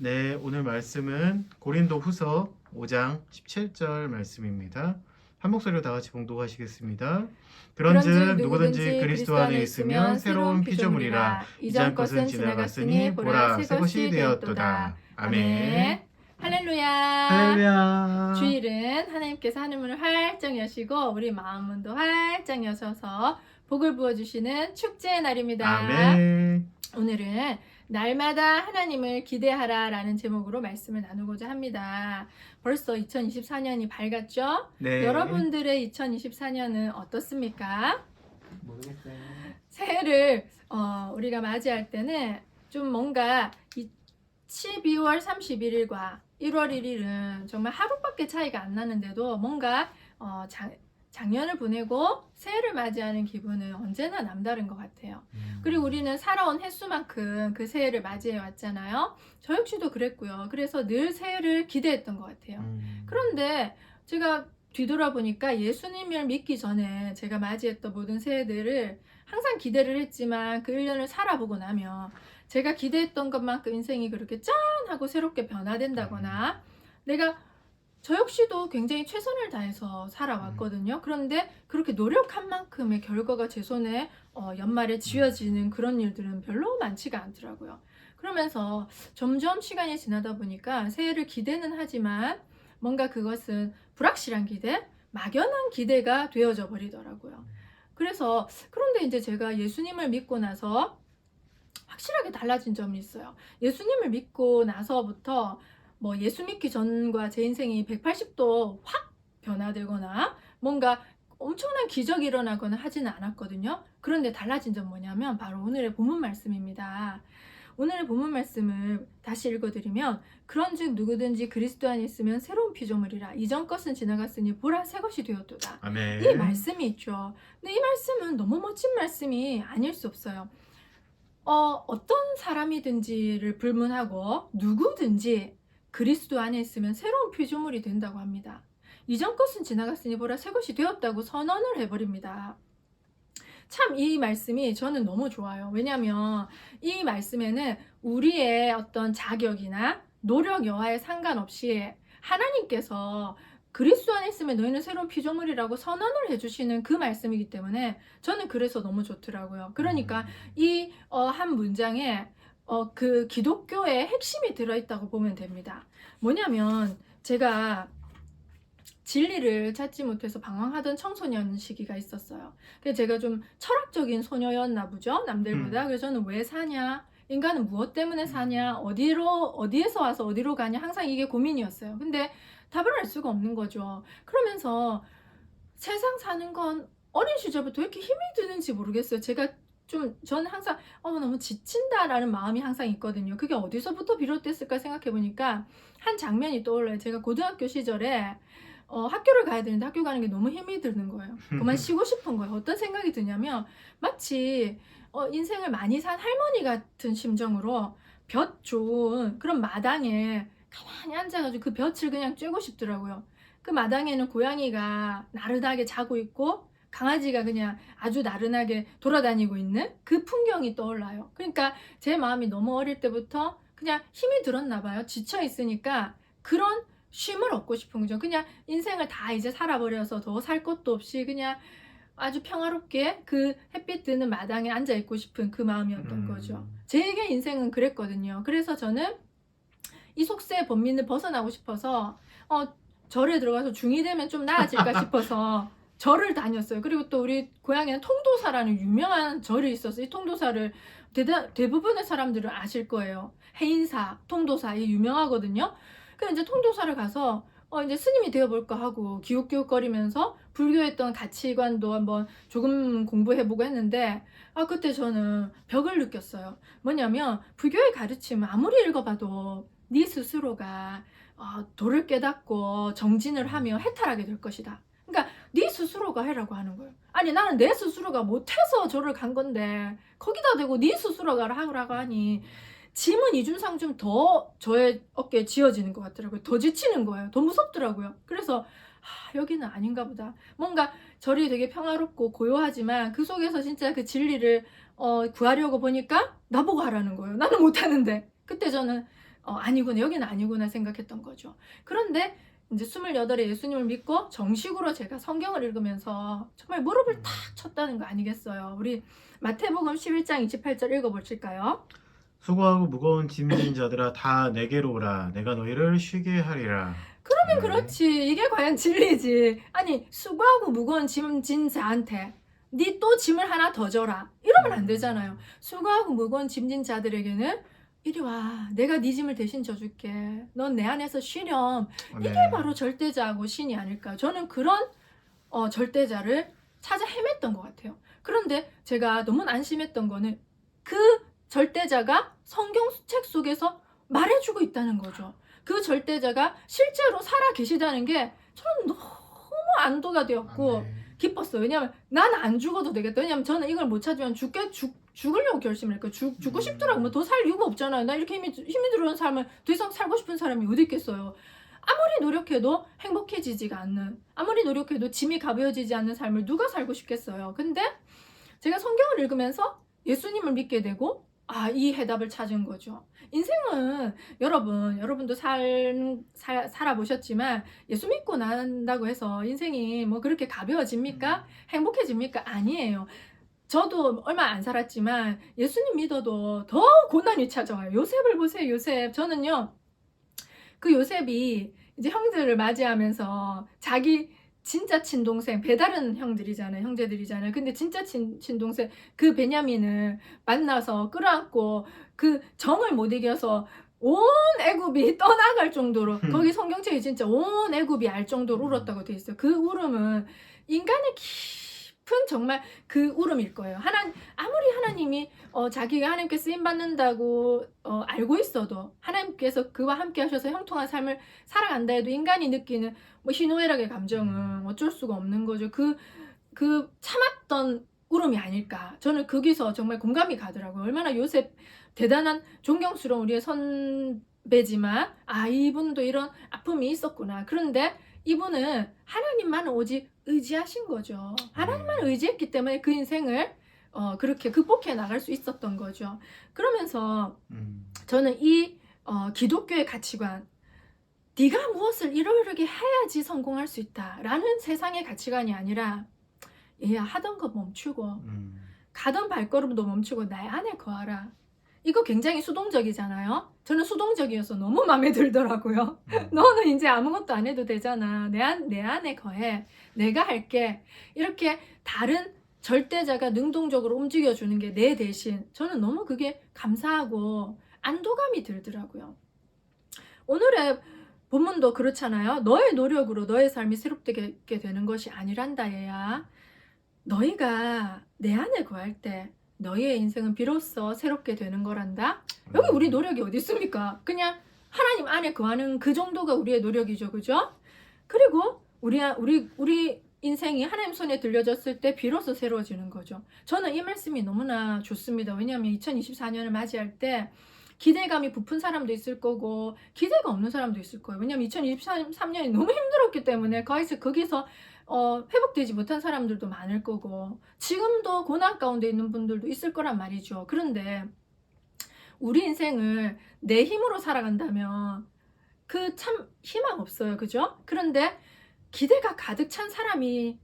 네, 오늘 말씀은 고린도 후서 5장 17절 말씀입니다. 한 목소리로 다 같이 봉독하시겠습니다. 그런즉 누구든지 그리스도 안에 있으면 새로운 피조물이라 이전 것은 지나갔으니 보라 새 것이 되었도다. 아멘. 할렐루야. 할렐루야. 주일은 하나님께서 하늘문을 활짝 여시고 우리 마음문도 활짝 여셔서 복을 부어주시는 축제의 날입니다. 아멘. 오늘은 날마다 하나님을 기대하라 라는 제목으로 말씀을 나누고자 합니다. 벌써 2024년이 밝았죠? 네. 여러분들의 2024년은 어떻습니까? 모르겠어요. 새해를 우리가 맞이할 때는 좀 뭔가 12월 31일과 1월 1일은 정말 하루밖에 차이가 안 나는데도 뭔가 작년을 보내고 새해를 맞이하는 기분은 언제나 남다른 것 같아요. 그리고 우리는 살아온 횟수만큼 그 새해를 맞이해 왔잖아요. 저 역시도 그랬고요. 그래서 늘 새해를 기대했던 것 같아요. 그런데 제가 뒤돌아보니까 예수님을 믿기 전에 제가 맞이했던 모든 새해들을 항상 기대를 했지만 그 1년을 살아보고 나면 제가 기대했던 것만큼 인생이 그렇게 짠 하고 새롭게 변화된다거나 내가 저 역시도 굉장히 최선을 다해서 살아왔거든요. 그런데 그렇게 노력한 만큼의 결과가 제 손에 연말에 쥐어지는 그런 일들은 별로 많지가 않더라고요. 그러면서 점점 시간이 지나다 보니까 새해를 기대는 하지만 뭔가 그것은 불확실한 기대, 막연한 기대가 되어져 버리더라고요. 그래서 그런데 이제 제가 예수님을 믿고 나서 확실하게 달라진 점이 있어요. 예수님을 믿고 나서부터 뭐 예수 믿기 전과 제 인생이 180도 확 변화되거나 뭔가 엄청난 기적이 일어나거나 하지는 않았거든요. 그런데 달라진 점 뭐냐면 바로 오늘의 본문 말씀입니다. 오늘의 본문 말씀을 다시 읽어드리면 그런즉 누구든지 그리스도 안에 있으면 새로운 피조물이라 이전 것은 지나갔으니 보라 새 것이 되었도다. 아멘. 이 말씀이 있죠. 근데 이 말씀은 너무 멋진 말씀이 아닐 수 없어요. 어떤 사람이든지를 불문하고 누구든지 그리스도 안에 있으면 새로운 피조물이 된다고 합니다. 이전 것은 지나갔으니 보라 새 것이 되었다고 선언을 해버립니다. 참 이 말씀이 저는 너무 좋아요. 왜냐하면 이 말씀에는 우리의 어떤 자격이나 노력 여하에 상관없이 하나님께서 그리스도 안에 있으면 너희는 새로운 피조물이라고 선언을 해주시는 그 말씀이기 때문에 저는 그래서 너무 좋더라고요. 그러니까 이 한 문장에 그 기독교의 핵심이 들어있다고 보면 됩니다. 뭐냐면 제가 진리를 찾지 못해서 방황하던 청소년 시기가 있었어요. 그래서 제가 좀 철학적인 소녀였나 보죠, 남들보다. 그래서 저는 왜 사냐? 인간은 무엇 때문에 사냐? 어디에서 와서 어디로 가냐? 항상 이게 고민이었어요. 근데 답을 알 수가 없는 거죠. 그러면서 세상 사는 건 어린 시절부터 왜 이렇게 힘이 드는지 모르겠어요. 저는 항상 너무 지친다라는 마음이 항상 있거든요. 그게 어디서부터 비롯됐을까 생각해 보니까 한 장면이 떠올라요. 제가 고등학교 시절에 학교를 가야 되는데 학교 가는 게 너무 힘이 드는 거예요. 그만 쉬고 싶은 거예요. 어떤 생각이 드냐면 마치 인생을 많이 산 할머니 같은 심정으로 볕 좋은 그런 마당에 가만히 앉아가지고 그 볕을 그냥 쬐고 싶더라고요. 그 마당에는 고양이가 나른하게 자고 있고 강아지가 그냥 아주 나른하게 돌아다니고 있는 그 풍경이 떠올라요. 그러니까 제 마음이 너무 어릴 때부터 그냥 힘이 들었나 봐요. 지쳐 있으니까 그런 쉼을 얻고 싶은 거죠. 그냥 인생을 다 이제 살아버려서 더 살 것도 없이 그냥 아주 평화롭게 그 햇빛 드는 마당에 앉아 있고 싶은 그 마음이었던 거죠. 제게 인생은 그랬거든요. 그래서 저는 이 속세의 범민을 벗어나고 싶어서 절에 들어가서 중2 되면 좀 나아질까 싶어서 절을 다녔어요. 그리고 또 우리 고향에는 통도사라는 유명한 절이 있어서 이 통도사를 대부분의 사람들은 아실 거예요. 해인사, 통도사 이 유명하거든요. 그래서 이제 통도사를 가서 이제 스님이 되어볼까 하고 기웃기웃거리면서 불교의 어떤 가치관도 한번 조금 공부해보고 했는데 그때 저는 벽을 느꼈어요. 뭐냐면 불교의 가르침은 아무리 읽어봐도 네 스스로가 도를 깨닫고 정진을 하며 해탈하게 될 것이다. 그러니까 네 스스로가 해라고 하는 거예요. 아니 나는 내 스스로가 못해서 절을 간 건데 거기다 대고 네 스스로가 하라고 하니 짐은 이중상중 더 저의 어깨에 지어지는 것 같더라고요. 더 지치는 거예요. 더 무섭더라고요. 그래서 여기는 아닌가 보다. 뭔가 절이 되게 평화롭고 고요하지만 그 속에서 진짜 그 진리를 구하려고 보니까 나보고 하라는 거예요. 나는 못하는데. 그때 저는 아니구나, 여기는 아니구나 생각했던 거죠. 그런데 이제 28에 예수님을 믿고 정식으로 제가 성경을 읽으면서 정말 무릎을 탁 쳤다는 거 아니겠어요. 우리 마태복음 11장 28절 읽어보실까요? 수고하고 무거운 짐진 자들아 다 내게로 오라 내가 너희를 쉬게 하리라. 그러면 네. 그렇지. 이게 과연 진리지. 아니, 수고하고 무거운 짐 진 자한테 니 또 짐을 하나 더 져라, 이러면 안 되잖아요. 수고하고 무거운 짐 진 자들에게는 이리 와, 내가 네 짐을 대신 져줄게, 넌 내 안에서 쉬렴. 네. 이게 바로 절대자하고 신이 아닐까. 저는 그런 절대자를 찾아 헤맸던 것 같아요. 그런데 제가 너무 안심했던 거는 그 절대자가 성경책 속에서 말해주고 있다는 거죠. 그 절대자가 실제로 살아 계시다는 게 저는 너무 안도가 되었고 네. 기뻤어요. 왜냐하면 난 안 죽어도 되겠다. 왜냐하면 저는 이걸 못 찾으면 죽으려고 결심을 했고 죽고 싶더라고. 뭐 더 살 이유가 없잖아요. 나 이렇게 힘이 들어온 삶을 더 이상 살고 싶은 사람이 어디 있겠어요. 아무리 노력해도 행복해지지가 않는, 아무리 노력해도 짐이 가벼워지지 않는 삶을 누가 살고 싶겠어요. 근데 제가 성경을 읽으면서 예수님을 믿게 되고 이 해답을 찾은 거죠. 인생은 여러분도 살아보셨지만 예수 믿고 난다고 해서 인생이 뭐 그렇게 가벼워집니까? 행복해집니까? 아니에요. 저도 얼마 안 살았지만 예수님 믿어도 더 고난이 찾아와요. 요셉을 보세요. 요셉. 저는요, 그 요셉이 이제 형들을 맞이하면서 자기 진짜 친동생, 배다른 형제들이잖아요. 근데 진짜 친동생 그 베냐민을 만나서 끌어안고 그 정을 못 이겨서 온 애굽이 떠나갈 정도로, 거기 성경책이 진짜 온 애굽이 알 정도로 울었다고 돼 있어요. 그 울음은 인간의 깊은 정말 그 울음일 거예요. 아무리 하나님이 자기가 하나님께 쓰임 받는다고 알고 있어도, 하나님께서 그와 함께 하셔서 형통한 삶을 살아간다 해도 인간이 느끼는 뭐 희노애락의 감정은 어쩔 수가 없는 거죠. 그 참았던 울음이 아닐까. 저는 거기서 정말 공감이 가더라고요. 얼마나 요셉 대단한 존경스러운 우리의 선배지만 이분도 이런 아픔이 있었구나. 그런데 이분은 하나님만 오직 의지하신 거죠. 하나님만 의지했기 때문에 그 인생을 그렇게 극복해 나갈 수 있었던 거죠. 그러면서 저는 이 기독교의 가치관, 네가 무엇을 이루게 해야지 성공할 수 있다라는 세상의 가치관이 아니라, 얘야, 하던 거 멈추고 가던 발걸음도 멈추고 나의 안에 거하라. 이거 굉장히 수동적이잖아요. 저는 수동적이어서 너무 마음에 들더라고요. 너는 이제 아무것도 안 해도 되잖아. 내 안에 거해. 내가 할게. 이렇게 다른 절대자가 능동적으로 움직여주는 게 내 대신, 저는 너무 그게 감사하고 안도감이 들더라고요. 오늘의 본문도 그렇잖아요. 너의 노력으로 너의 삶이 새롭게 되는 것이 아니란다 얘야. 너희가 내 안에 거할 때 너희의 인생은 비로소 새롭게 되는 거란다. 여기 우리 노력이 어디 있습니까? 그냥 하나님 안에 거하는 그 정도가 우리의 노력이죠. 그죠? 그리고 우리 인생이 하나님 손에 들려졌을 때 비로소 새로워지는 거죠. 저는 이 말씀이 너무나 좋습니다. 왜냐하면 2024년을 맞이할 때 기대감이 부푼 사람도 있을 거고 기대가 없는 사람도 있을 거예요. 왜냐하면 2023년이 너무 힘들었기 때문에 거기서 회복되지 못한 사람들도 많을 거고 지금도 고난 가운데 있는 분들도 있을 거란 말이죠. 그런데 우리 인생을 내 힘으로 살아간다면 그 참 희망 없어요. 그죠? 그런데 기대가 가득 찬 사람이든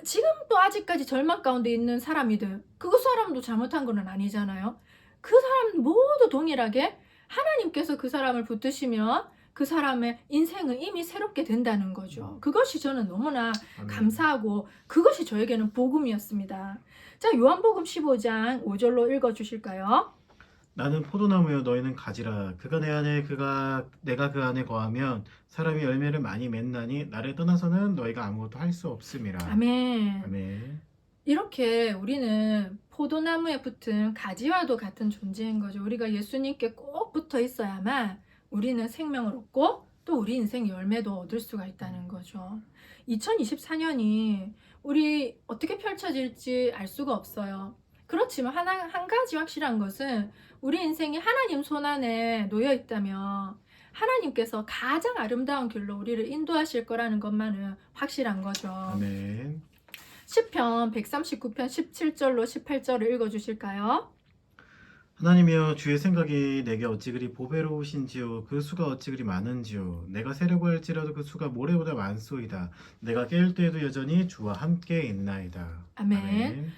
지금도 아직까지 절망 가운데 있는 사람이든 그 사람도 잘못한 건 아니잖아요. 그 사람 모두 동일하게 하나님께서 그 사람을 붙드시면 그 사람의 인생은 이미 새롭게 된다는 거죠. 그것이 저는 너무나 감사하고 그것이 저에게는 복음이었습니다. 자, 요한복음 15장 5절로 읽어주실까요? 나는 포도나무여 너희는 가지라 그가 내 안에 내가 그 안에 거하면 사람이 열매를 많이 맺나니 나를 떠나서는 너희가 아무것도 할 수 없음이라. 아멘. 아멘. 이렇게 우리는 포도나무에 붙은 가지와도 같은 존재인 거죠. 우리가 예수님께 꼭 붙어 있어야만 우리는 생명을 얻고 또 우리 인생 열매도 얻을 수가 있다는 거죠. 2024년이 우리 어떻게 펼쳐질지 알 수가 없어요. 그렇지만 한 가지 확실한 것은 우리 인생이 하나님 손 안에 놓여 있다면 하나님께서 가장 아름다운 길로 우리를 인도하실 거라는 것만은 확실한 거죠. 아멘. 시편 139편 17절로 18절을 읽어주실까요? 하나님이여 주의 생각이 내게 어찌 그리 보배로우신지요 그 수가 어찌 그리 많은지요 내가 세려고 할지라도 그 수가 모래보다 많소이다 내가 깨울 때에도 여전히 주와 함께 있나이다. 아멘.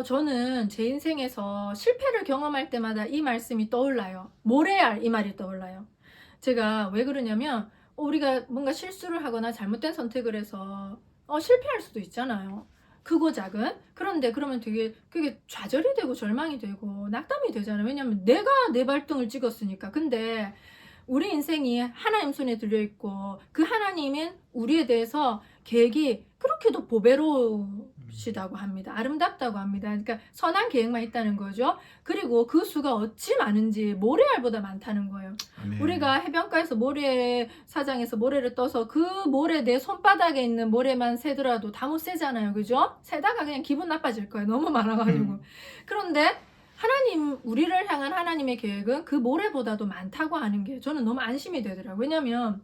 저는 제 인생에서 실패를 경험할 때마다 이 말씀이 떠올라요. 모래알 이 말이 떠올라요. 제가 왜 그러냐면 우리가 뭔가 실수를 하거나 잘못된 선택을 해서 실패할 수도 있잖아요. 크고 작은. 그런데 그러면 되게 그게 좌절이 되고 절망이 되고 낙담이 되잖아요. 왜냐면 내가 내 발등을 찍었으니까. 근데 우리 인생이 하나님 손에 들려 있고 그 하나님은 우리에 대해서 계획이 그렇게도 보배로우시다고 합니다. 아름답다고 합니다. 그러니까 선한 계획만 있다는 거죠. 그리고 그 수가 어찌 많은지 모래알보다 많다는 거예요. 아멘. 우리가 해변가에서 모래사장에서 모래를 떠서 그 모래 내 손바닥에 있는 모래만 세더라도 다 못 세잖아요. 그죠? 세다가 그냥 기분 나빠질 거예요. 너무 많아가지고. 그런데 하나님, 우리를 향한 하나님의 계획은 그 모래보다도 많다고 하는 게 저는 너무 안심이 되더라고요. 왜냐면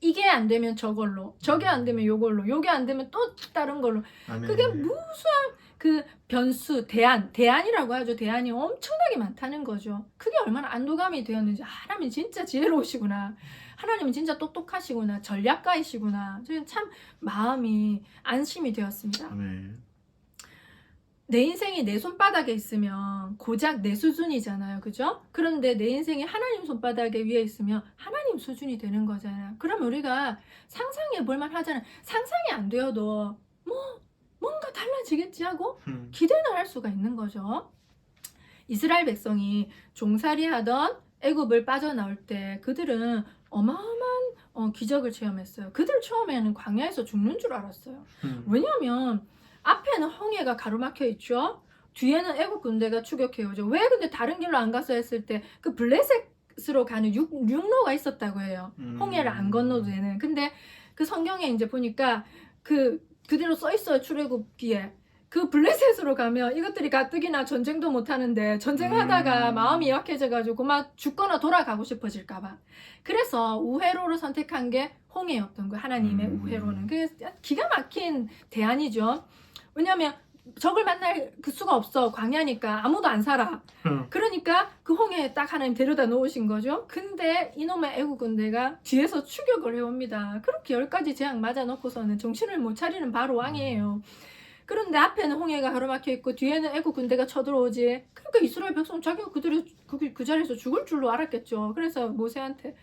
이게 안 되면 저걸로, 저게 안 되면 요걸로, 요게 안 되면 또 다른 걸로. 아멘. 그게 무수한 그 변수, 대안이라고 하죠. 대안이 엄청나게 많다는 거죠. 그게 얼마나 안도감이 되었는지, 하나님이 진짜 지혜로우시구나. 하나님은 진짜 똑똑하시구나. 전략가이시구나. 저는 참 마음이 안심이 되었습니다. 아멘. 내 인생이 내 손바닥에 있으면 고작 내 수준이잖아요. 그죠? 그런데 내 인생이 하나님 손바닥에 위에 있으면 하나님 수준이 되는 거잖아요. 그럼 우리가 상상해 볼만 하잖아요. 상상이 안 되어도 뭔가 달라지겠지 하고 기대는 할 수가 있는 거죠. 이스라엘 백성이 종살이 하던 애굽을 빠져나올 때 그들은 어마어마한 기적을 체험했어요. 그들 처음에는 광야에서 죽는 줄 알았어요. 왜냐하면 앞에는 홍해가 가로막혀 있죠. 뒤에는 애국 군대가 추격해오죠. 왜 근데 다른 길로 안 가서 했을 때 그 블레셋으로 가는 육로가 있었다고 해요. 홍해를 안 건너도 되는. 근데 그 성경에 이제 보니까 그대로 써 있어요. 출애굽기에. 그 블레셋으로 가면 이것들이 가뜩이나 전쟁도 못 하는데 전쟁하다가 마음이 약해져가지고 막 죽거나 돌아가고 싶어질까봐. 그래서 우회로를 선택한 게 홍해였던 거예요. 하나님의 우회로는. 그게 기가 막힌 대안이죠. 왜냐하면 적을 만날 그 수가 없어. 광야니까 아무도 안 살아. 그러니까 그 홍해에 딱 하나님 데려다 놓으신 거죠. 근데 이놈의 애국 군대가 뒤에서 추격을 해옵니다. 그렇게 10가지 재앙 맞아 놓고서는 정신을 못 차리는 바로 왕이에요. 그런데 앞에는 홍해가 가로막혀 있고 뒤에는 애국 군대가 쳐들어오지. 그러니까 이스라엘 백성은 자기가 그 자리에서 죽을 줄로 알았겠죠. 그래서 모세한테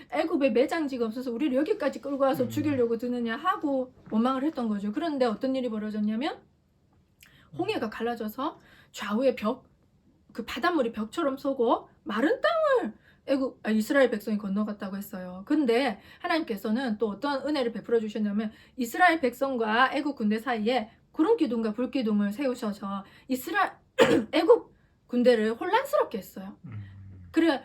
애굽에 매장지가 없어서 우리를 여기까지 끌고 와서 죽이려고 드느냐 하고 원망을 했던 거죠. 그런데 어떤 일이 벌어졌냐면 홍해가 갈라져서 좌우에 그 바닷물이 벽처럼 쏘고 마른 땅을 이스라엘 백성이 건너갔다고 했어요. 근데 하나님께서는 또 어떤 은혜를 베풀어 주셨냐면 이스라엘 백성과 애굽 군대 사이에 구름 기둥과 불 기둥을 세우셔서 애굽 군대를 혼란스럽게 했어요. 그래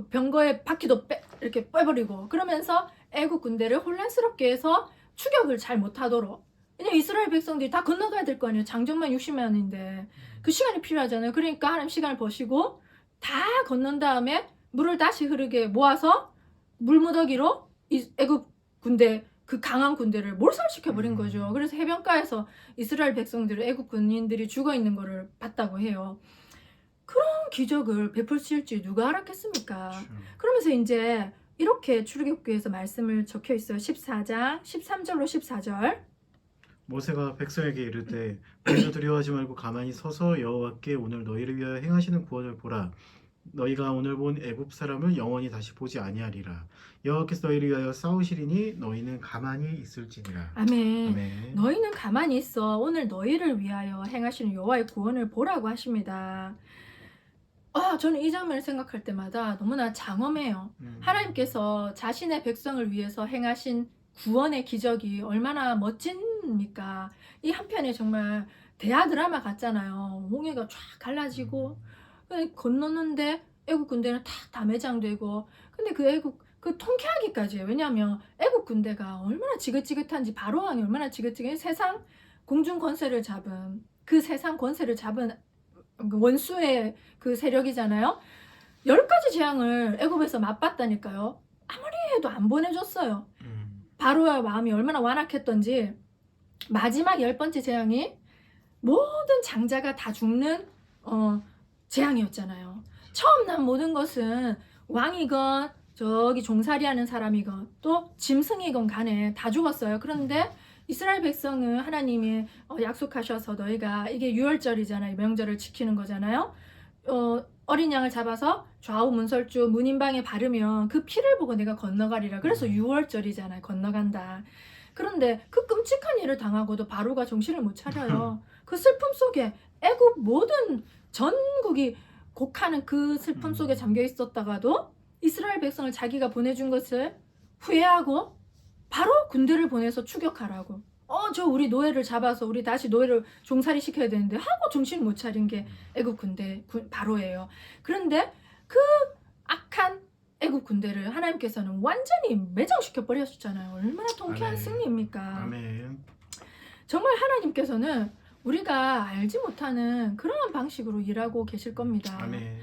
병거의 바퀴도 이렇게 빼버리고 그러면서 애국 군대를 혼란스럽게 해서 추격을 잘 못하도록. 왜냐면 이스라엘 백성들이 다 건너가야 될 거 아니에요. 장정만 60만인데 그 시간이 필요하잖아요. 그러니까 하나님 시간을 버시고 다 건넌 다음에 물을 다시 흐르게 모아서 물무더기로 애국 군대 그 강한 군대를 몰살시켜버린 거죠. 그래서 해변가에서 이스라엘 백성들을 애국 군인들이 죽어있는 거를 봤다고 해요. 그런 기적을 베풀실지 누가 알았겠습니까? 그러면서 이제 이렇게 출애굽기에서 말씀을 적혀 있어요. 14장 13절로 14절. 모세가 백성에게 이르되 먼저 두려워하지 말고 가만히 서서 여호와께 오늘 너희를 위하여 행하시는 구원을 보라. 너희가 오늘 본 애굽 사람을 영원히 다시 보지 아니하리라. 여호와께서 너희를 위하여 싸우시리니 너희는 가만히 있을지니라. 아멘. 아멘. 너희는 가만히 있어. 오늘 너희를 위하여 행하시는 여호와의 구원을 보라고 하십니다. 저는 이 장면을 생각할 때마다 너무나 장엄해요. 하나님께서 자신의 백성을 위해서 행하신 구원의 기적이 얼마나 멋집니까? 이 한편에 정말 대하 드라마 같잖아요. 홍해가 쫙 갈라지고 건너는데 애국 군대는 다 매장되고 근데 그 통쾌하기까지 해요. 왜냐하면 애국 군대가 얼마나 지긋지긋한지 바로왕이 얼마나 지긋지긋해 세상 공중 권세를 잡은 그 세상 권세를 잡은 원수의 그 세력이잖아요. 10가지 재앙을 애굽에서 맛봤다니까요. 아무리 해도 안 보내줬어요. 바로의 마음이 얼마나 완악했던지 마지막 10번째 재앙이 모든 장자가 다 죽는 재앙이었잖아요. 처음 난 모든 것은 왕이건 저기 종살이하는 사람이건 또 짐승이건 간에 다 죽었어요. 그런데 이스라엘 백성은 하나님이 약속하셔서 너희가 이게 유월절이잖아요. 명절을 지키는 거잖아요. 어린 양을 잡아서 좌우 문설주 문인방에 바르면 그 피를 보고 내가 건너가리라. 그래서 유월절이잖아요. 건너간다. 그런데 그 끔찍한 일을 당하고도 바로가 정신을 못 차려요. 그 슬픔 속에 애굽 모든 전국이 곡하는 그 슬픔 속에 잠겨 있었다가도 이스라엘 백성을 자기가 보내준 것을 후회하고 바로 군대를 보내서 추격하라고. 저 우리 노예를 잡아서 우리 다시 노예를 종살이 시켜야 되는데 하고 정신 못 차린 게 애굽 군대 바로예요. 그런데 그 악한 애굽 군대를 하나님께서는 완전히 매장시켜 버렸었잖아요. 얼마나 통쾌한 아멘. 승리입니까? 아멘. 정말 하나님께서는 우리가 알지 못하는 그러한 방식으로 일하고 계실 겁니다. 아멘.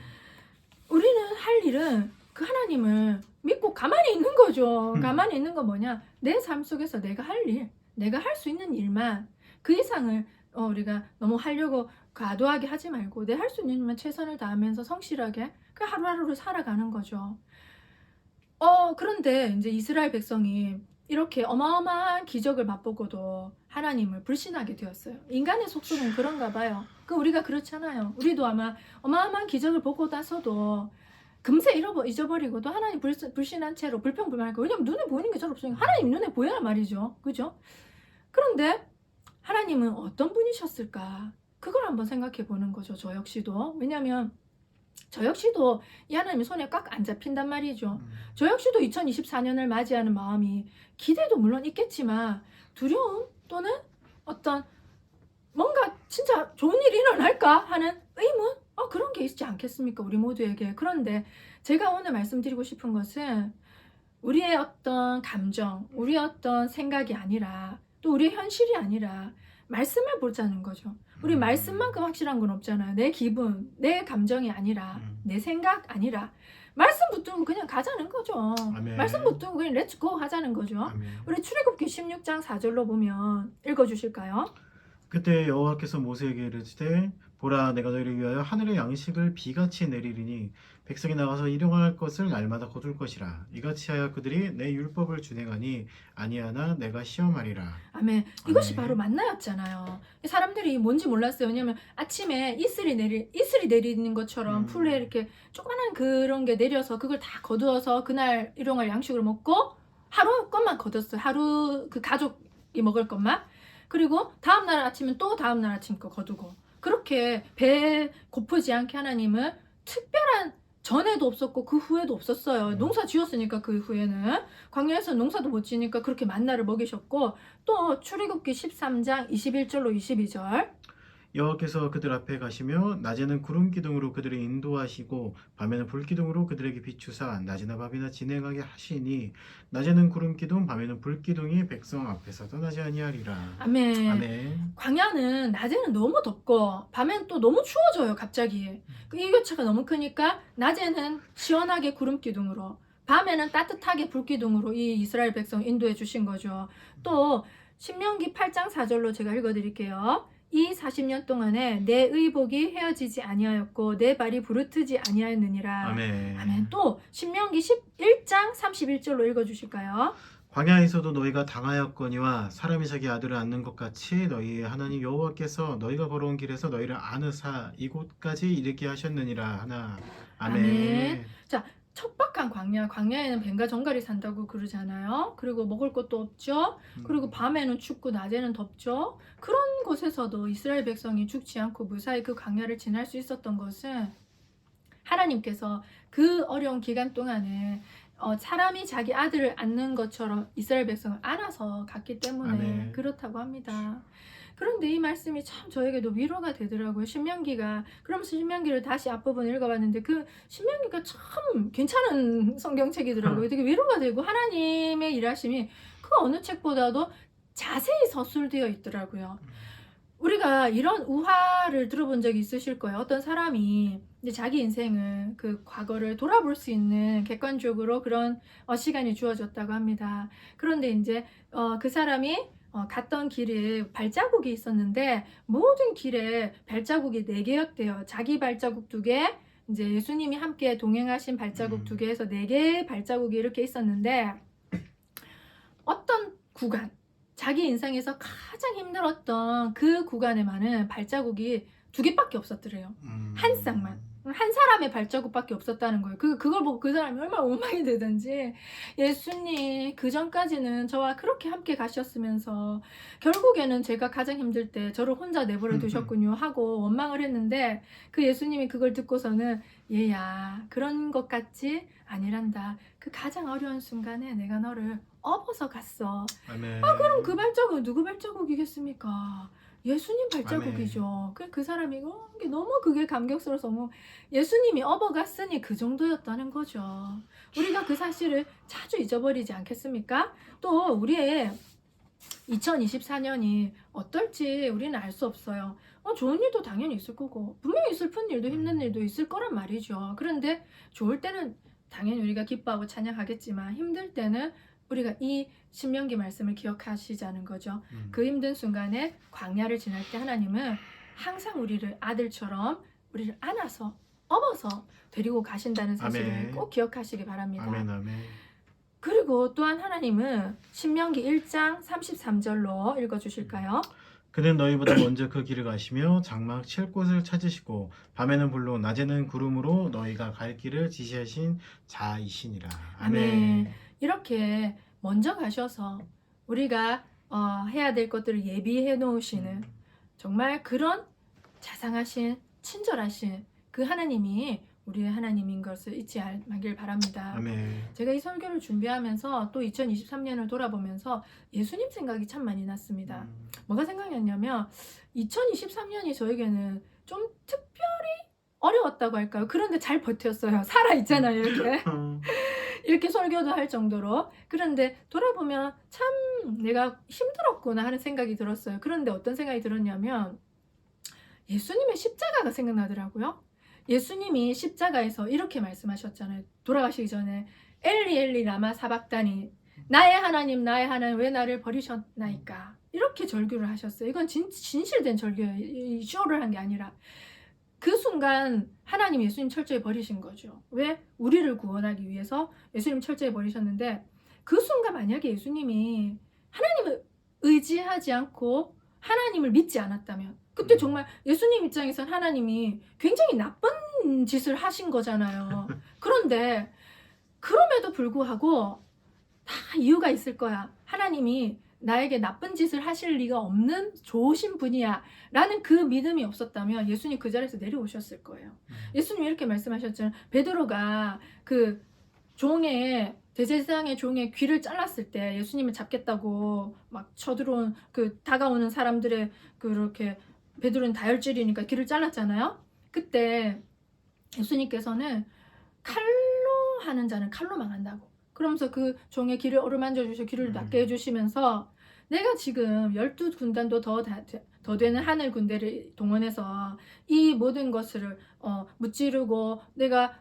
우리는 할 일은 그 하나님을 믿고 가만히 있는 거죠. 가만히 있는 건 뭐냐? 내 삶 속에서 내가 할 일, 내가 할 수 있는 일만, 그 이상을 우리가 너무 하려고 과도하게 하지 말고 내 할 수 있는 일만 최선을 다하면서 성실하게 그 하루하루를 살아가는 거죠. 그런데 이제 이스라엘 백성이 이렇게 어마어마한 기적을 맛보고도 하나님을 불신하게 되었어요. 인간의 속성은 그런가 봐요. 우리가 그렇잖아요. 우리도 아마 어마어마한 기적을 보고 나서도 금세 잊어버리고도 하나님 불신한 채로 불평불만하고, 왜냐면 눈에 보이는 게 잘 없으니까 하나님 눈에 보여야 말이죠. 그죠? 그런데 하나님은 어떤 분이셨을까? 그걸 한번 생각해 보는 거죠. 저 역시도. 왜냐면 저 역시도 이 하나님의 손에 꽉 안 잡힌단 말이죠. 저 역시도 2024년을 맞이하는 마음이 기대도 물론 있겠지만 두려움 또는 어떤 뭔가 진짜 좋은 일이 일어날까 하는 의문? 그런 게 있지 않겠습니까? 우리 모두에게. 그런데 제가 오늘 말씀드리고 싶은 것은 우리의 어떤 감정, 우리의 어떤 생각이 아니라 또 우리의 현실이 아니라 말씀을 보자는 거죠. 우리 말씀만큼 확실한 건 없잖아요. 내 기분, 내 감정이 아니라 내 생각 아니라 말씀 붙들고 그냥 가자는 거죠. 아멘. 말씀 붙들고 그냥 렛츠고 하자는 거죠. 아멘. 우리 출애굽기 16장 4절로 보면 읽어주실까요? 그때 여호와께서 모세에게 이르시되 보라 내가 너희를 위하여 하늘의 양식을 비같이 내리리니 백성이 나가서 일용할 것을 날마다 거둘 것이라. 이같이 하여 그들이 내 율법을 준행하니 아니하나 내가 시험하리라. 아멘. 이것이 아멘. 바로 만나였잖아요. 사람들이 뭔지 몰랐어요. 왜냐면 아침에 이슬이 내리는 것처럼 풀에 이렇게 조그만한 그런 게 내려서 그걸 다 거두어서 그날 일용할 양식을 먹고 하루 것만 거뒀어요. 하루 그 가족이 먹을 것만. 그리고 다음날 아침은 또 다음날 아침 거 거두고, 그렇게 배 고프지 않게 하나님은 특별한 전에도 없었고 그 후에도 없었어요. 농사 지었으니까 그 후에는 광야에서 농사도 못 지니까 그렇게 만나를 먹이셨고, 또 출애굽기 13장 21절로 22절 여호와께서 그들 앞에 가시며 낮에는 구름 기둥으로 그들을 인도하시고 밤에는 불 기둥으로 그들에게 비추사 낮이나 밤이나 진행하게 하시니 낮에는 구름 기둥 밤에는 불 기둥이 백성 앞에서 떠나지 아니하리라. 아멘. 아멘. 광야는 낮에는 너무 덥고 밤에는 또 너무 추워져요. 갑자기 그 일교차가 너무 크니까 낮에는 시원하게 구름 기둥으로, 밤에는 따뜻하게 불 기둥으로 이 이스라엘 백성 인도해 주신 거죠. 또 신명기 8장 4절로 제가 읽어드릴게요. 이 40년 동안에 내 의복이 헤어지지 아니하였고 내 발이 부르트지 아니하였느니라. 아멘. 아멘. 또 신명기 11장 31절로 읽어주실까요? 광야에서도 너희가 당하였거니와 사람이 자기 아들을 안는 것 같이 너희의 하나님 여호와께서 너희가 걸어온 길에서 너희를 안으사 이곳까지 이르게 하셨느니라 하나. 아멘. 아멘. 자, 척박한 광야에는 뱀과 정갈이 산다고 그러잖아요. 그리고 먹을 것도 없죠. 그리고 밤에는 춥고 낮에는 덥죠. 그런 곳에서도 이스라엘 백성이 죽지 않고 무사히 그 광야를 지날 수 있었던 것은 하나님께서 그 어려운 기간 동안에 사람이 자기 아들을 안는 것처럼 이스라엘 백성을 안아서 갔기 때문에 아멘. 그렇다고 합니다. 그런데 이 말씀이 참 저에게도 위로가 되더라고요. 신명기가. 그러면서 신명기를 다시 앞부분 읽어봤는데 그 신명기가 참 괜찮은 성경책이더라고요. 되게 위로가 되고 하나님의 일하심이 그 어느 책보다도 자세히 서술되어 있더라고요. 우리가 이런 우화를 들어본 적이 있으실 거예요. 어떤 사람이 이제 자기 인생을 그 과거를 돌아볼 수 있는 객관적으로 그런 시간이 주어졌다고 합니다. 그런데 이제 그 사람이 갔던 길에 발자국이 있었는데 모든 길에 발자국이 4개였대요. 자기 발자국 2개, 이제 예수님이 함께 동행하신 발자국 2개에서 4개의 발자국이 이렇게 있었는데 어떤 구간, 자기 인생에서 가장 힘들었던 그 구간에만은 발자국이 2개밖에 없었더래요. 한 쌍만. 한 사람의 발자국밖에 없었다는 거예요. 그걸 보고 그 사람이 얼마나 원망이 되든지, 예수님 그 전까지는 저와 그렇게 함께 가셨으면서 결국에는 제가 가장 힘들 때 저를 혼자 내버려 두셨군요 하고 원망을 했는데, 그 예수님이 그걸 듣고서는 얘야 그런 것 같지 아니란다. 그 가장 어려운 순간에 내가 너를 업어서 갔어. 아멘. 그럼 그 발자국은 누구 발자국이겠습니까? 예수님 발자국이죠. 그 사람이 너무 그게 감격스러워서 너무 예수님이 업어갔으니 그 정도였다는 거죠. 우리가 그 사실을 자주 잊어버리지 않겠습니까? 또 우리의 2024년이 어떨지 우리는 알 수 없어요. 좋은 일도 당연히 있을 거고 분명히 슬픈 일도 힘든 일도 있을 거란 말이죠. 그런데 좋을 때는 당연히 우리가 기뻐하고 찬양하겠지만 힘들 때는 우리가 이 신명기 말씀을 기억하시자는 거죠. 그 힘든 순간에 광야를 지날 때 하나님은 항상 우리를 아들처럼 우리를 안아서 업어서 데리고 가신다는 사실을 아멘. 꼭 기억하시기 바랍니다. 아멘, 아멘. 그리고 또한 하나님은 신명기 1장 33절로 읽어주실까요? 그는 너희보다 먼저 그 길을 가시며 장막 칠 곳을 찾으시고 밤에는 불로 낮에는 구름으로 너희가 갈 길을 지시하신 자이시니라. 아멘. 이렇게 먼저 가셔서 우리가 해야 될 것들을 예비해 놓으시는 정말 그런 자상하신 친절하신 그 하나님이 우리의 하나님인 것을 잊지 말길 바랍니다. 아멘. 제가 이 설교를 준비하면서 또 2023년을 돌아보면서 예수님 생각이 참 많이 났습니다. 뭐가 생각났냐면 2023년이 저에게는 좀 특별히 어려웠다고 할까요? 그런데 잘 버텼어요. 살아있잖아요, 이렇게. 이렇게 설교도 할 정도로. 그런데 돌아보면 참 내가 힘들었구나 하는 생각이 들었어요. 그런데 어떤 생각이 들었냐면 예수님의 십자가가 생각나더라고요. 예수님이 십자가에서 이렇게 말씀하셨잖아요. 돌아가시기 전에 엘리 엘리 라마 사박다니, 나의 하나님 왜 나를 버리셨나이까, 이렇게 절규를 하셨어요. 이건 진실된 절규예요. 쇼를 한 게 아니라 그 순간 하나님 예수님 철저히 버리신 거죠. 왜? 우리를 구원하기 위해서 예수님 철저히 버리셨는데, 그 순간 만약에 예수님이 하나님을 의지하지 않고 하나님을 믿지 않았다면, 그때 정말 예수님 입장에선 하나님이 굉장히 나쁜 짓을 하신 거잖아요. 그런데 그럼에도 불구하고 다 이유가 있을 거야. 하나님이 나에게 나쁜 짓을 하실 리가 없는 좋으신 분이야 라는 그 믿음이 없었다면 예수님 그 자리에서 내려오셨을 거예요. 예수님이 이렇게 말씀하셨잖아요. 베드로가 그 대제사장의 종의 귀를 잘랐을 때 예수님을 잡겠다고 막 쳐들어온 다가오는 사람들의 그렇게, 베드로는 다혈질이니까 귀를 잘랐잖아요. 그때 예수님께서는 칼로 하는 자는 칼로 망한다고, 그러면서 그 종의 귀를 어루만져 주셔 귀를 낫게 해주시면서, 내가 지금 12군단도 더 되는 하늘 군대를 동원해서 이 모든 것을 무찌르고 내가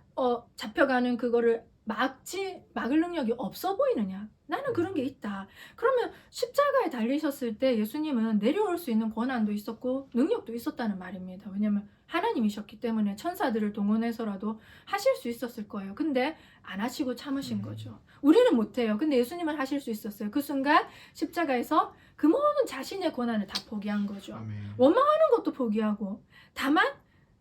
잡혀가는 그거를 막을 능력이 없어 보이느냐? 나는 그런 게 있다. 그러면 십자가에 달리셨을 때 예수님은 내려올 수 있는 권한도 있었고 능력도 있었다는 말입니다. 왜냐하면 하나님이셨기 때문에 천사들을 동원해서라도 하실 수 있었을 거예요. 근데 안 하시고 참으신 거죠. 우리는 못해요. 근데 예수님은 하실 수 있었어요. 그 순간 십자가에서 그 모든 자신의 권한을 다 포기한 거죠. 아멘. 원망하는 것도 포기하고, 다만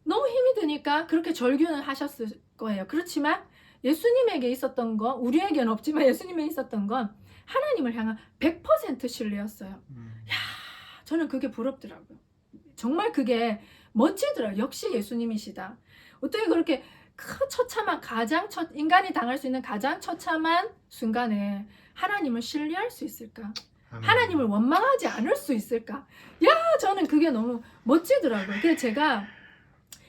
너무 힘이 드니까 그렇게 절규는 하셨을 거예요. 그렇지만 예수님에게 있었던 거, 우리에게는 없지만 예수님에게 있었던 건 하나님을 향한 100% 신뢰였어요. 야, 저는 그게 부럽더라고요. 정말 그게 멋지더라고요. 역시 예수님이시다. 어떻게 그렇게 처참한 인간이 당할 수 있는 가장 처참한 순간에 하나님을 신뢰할 수 있을까? 아멘. 하나님을 원망하지 않을 수 있을까? 야, 저는 그게 너무 멋지더라고요. 그래서 제가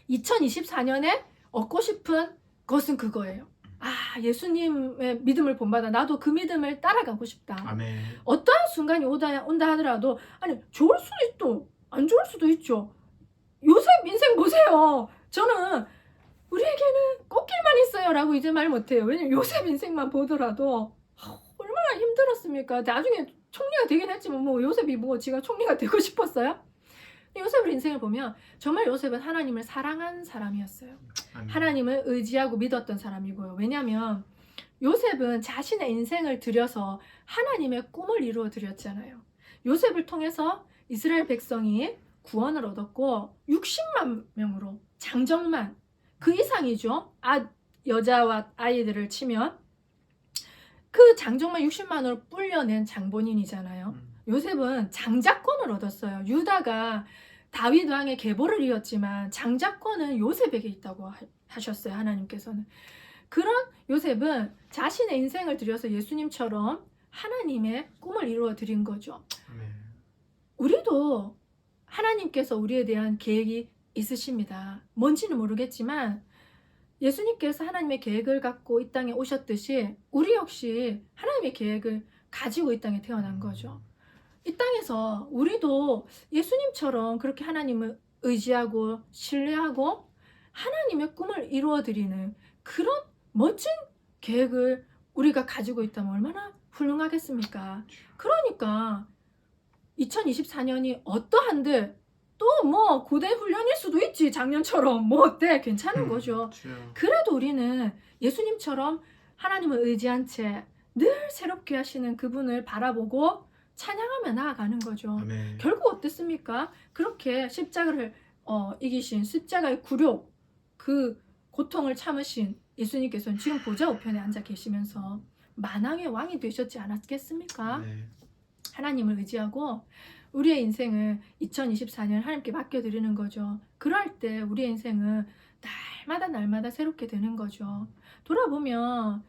2024년에 얻고 싶은 것은 그거예요. 예수님의 믿음을 본받아 나도 그 믿음을 따라가고 싶다. 아멘. 어떠한 순간이 온다 하더라도, 좋을 수도 있고 안 좋을 수도 있죠. 요셉 인생 보세요. 저는 우리에게는 꽃길만 있어요 라고 이제 말 못해요. 왜냐면 요셉 인생만 보더라도 얼마나 힘들었습니까? 나중에 총리가 되긴 했지만 뭐 요셉이 뭐 지가 총리가 되고 싶었어요? 요셉의 인생을 보면 정말 요셉은 하나님을 사랑한 사람이었어요. 아멘. 하나님을 의지하고 믿었던 사람이고요. 왜냐하면 요셉은 자신의 인생을 들여서 하나님의 꿈을 이루어 드렸잖아요. 요셉을 통해서 이스라엘 백성이 구원을 얻었고 60만 명으로 장정만 그 이상이죠. 여자와 아이들을 치면 그 장정만 60만으로 불려낸 장본인이잖아요. 요셉은 장자권을 얻었어요. 유다가 다윗 왕의 계보를 이었지만 장자권은 요셉에게 있다고 하셨어요. 하나님께서는. 그런 요셉은 자신의 인생을 들여서 예수님처럼 하나님의 꿈을 이루어 드린 거죠. 아멘. 우리도 하나님께서 우리에 대한 계획이 있으십니다. 뭔지는 모르겠지만 예수님께서 하나님의 계획을 갖고 이 땅에 오셨듯이 우리 역시 하나님의 계획을 가지고 이 땅에 태어난 거죠. 이 땅에서 우리도 예수님처럼 그렇게 하나님을 의지하고 신뢰하고 하나님의 꿈을 이루어드리는 그런 멋진 계획을 우리가 가지고 있다면 얼마나 훌륭하겠습니까? 그러니까 2024년이 어떠한들 또 뭐 고대 훈련일 수도 있지. 작년처럼 뭐 어때? 괜찮은 거죠. 그래도 우리는 예수님처럼 하나님을 의지한 채 늘 새롭게 하시는 그분을 바라보고 찬양하며 나아가는 거죠. 아멘. 결국 어땠습니까? 그렇게 십자가를 이기신 십자가의 굴욕 그 고통을 참으신 예수님께서는 지금 보좌 우편에 앉아 계시면서 만왕의 왕이 되셨지 않았겠습니까? 네. 하나님을 의지하고 우리의 인생을 2024년 하나님께 맡겨드리는 거죠. 그럴 때 우리의 인생은 날마다 새롭게 되는 거죠. 돌아보면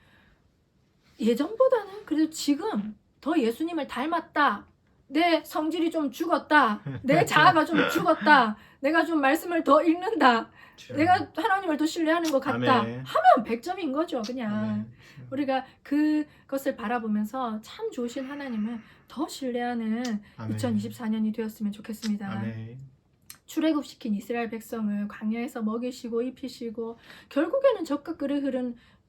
예전보다는 그래도 지금 더 예수님을 닮았다. 내 성질이 좀 죽었다. 내 자아가 좀 죽었다. 내가 좀 말씀을 더 읽는다. 내가 하나님을 더 신뢰하는 것 같다. 아멘. 하면 100점인 거죠. 그냥. 아멘. 우리가 그것을 바라보면서 참 좋으신 하나님을 더 신뢰하는 아멘. 2024년이 되었으면 좋겠습니다. 아멘. 출애굽시킨 이스라엘 백성을 광야에서 먹이시고 입히시고 결국에는 젖과 꿀이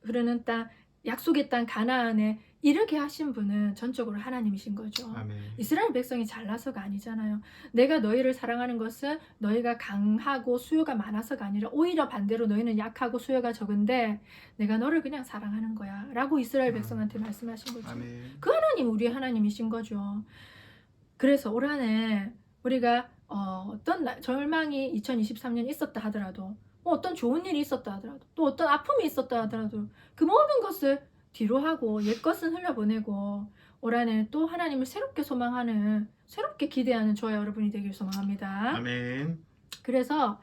흐르는 땅 약속의 땅 가나안에 이르게 하신 분은 전적으로 하나님이신 거죠. 아멘. 이스라엘 백성이 잘나서가 아니잖아요. 내가 너희를 사랑하는 것은 너희가 강하고 수요가 많아서가 아니라 오히려 반대로 너희는 약하고 수요가 적은데 내가 너를 그냥 사랑하는 거야 라고 이스라엘 백성한테 말씀하신 거죠. 아멘. 그 하나님 우리의 하나님이신 거죠. 그래서 올 한 해 우리가 어떤 절망이 2023년 있었다 하더라도 어떤 좋은 일이 있었다 하더라도 또 어떤 아픔이 있었다 하더라도 그 모든 것을 뒤로 하고 옛것은 흘려보내고 올 한 해 또 하나님을 새롭게 소망하는 새롭게 기대하는 저와 여러분이 되길 소망합니다. 아멘. 그래서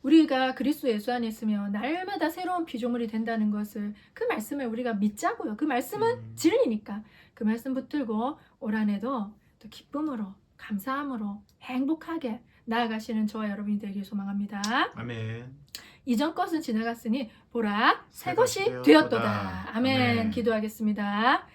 우리가 그리스도 예수 안에 있으면 날마다 새로운 피조물이 된다는 것을 그 말씀을 우리가 믿자고요. 그 말씀은 진리니까 그 말씀 붙들고 올 한 해도 또 기쁨으로 감사함으로 행복하게 나아가시는 저와 여러분이 되길 소망합니다. 아멘. 이전 것은 지나갔으니 보라 새 것이 되었도다. 되었도다. 아멘. 아멘. 기도하겠습니다.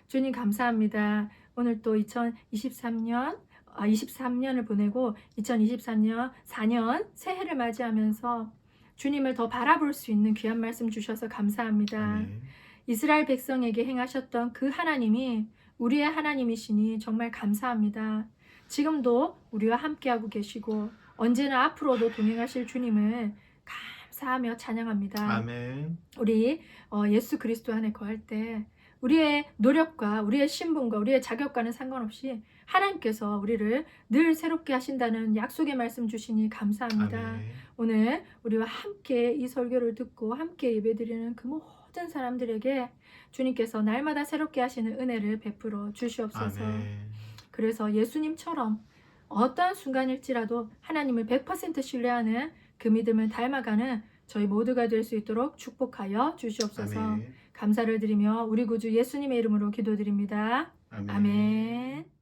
주님 감사합니다. 오늘 또 23년을 보내고 2024년 4년 새해를 맞이하면서 주님을 더 바라볼 수 있는 귀한 말씀 주셔서 감사합니다. 아멘. 이스라엘 백성에게 행하셨던 그 하나님이 우리의 하나님이시니 정말 감사합니다. 지금도 우리와 함께하고 계시고 언제나 앞으로도 동행하실 주님을 감사하며 찬양합니다. 아멘. 우리 예수 그리스도 안에 거할 때 우리의 노력과 우리의 신분과 우리의 자격과는 상관없이 하나님께서 우리를 늘 새롭게 하신다는 약속의 말씀 주시니 감사합니다. 아멘. 오늘 우리와 함께 이 설교를 듣고 함께 예배드리는 그 모든 사람들에게 주님께서 날마다 새롭게 하시는 은혜를 베풀어 주시옵소서. 아멘. 그래서 예수님처럼 어떠한 순간일지라도 하나님을 100% 신뢰하는 그 믿음을 닮아가는 저희 모두가 될 수 있도록 축복하여 주시옵소서. 아멘. 감사를 드리며 우리 구주 예수님의 이름으로 기도드립니다. 아멘. 아멘.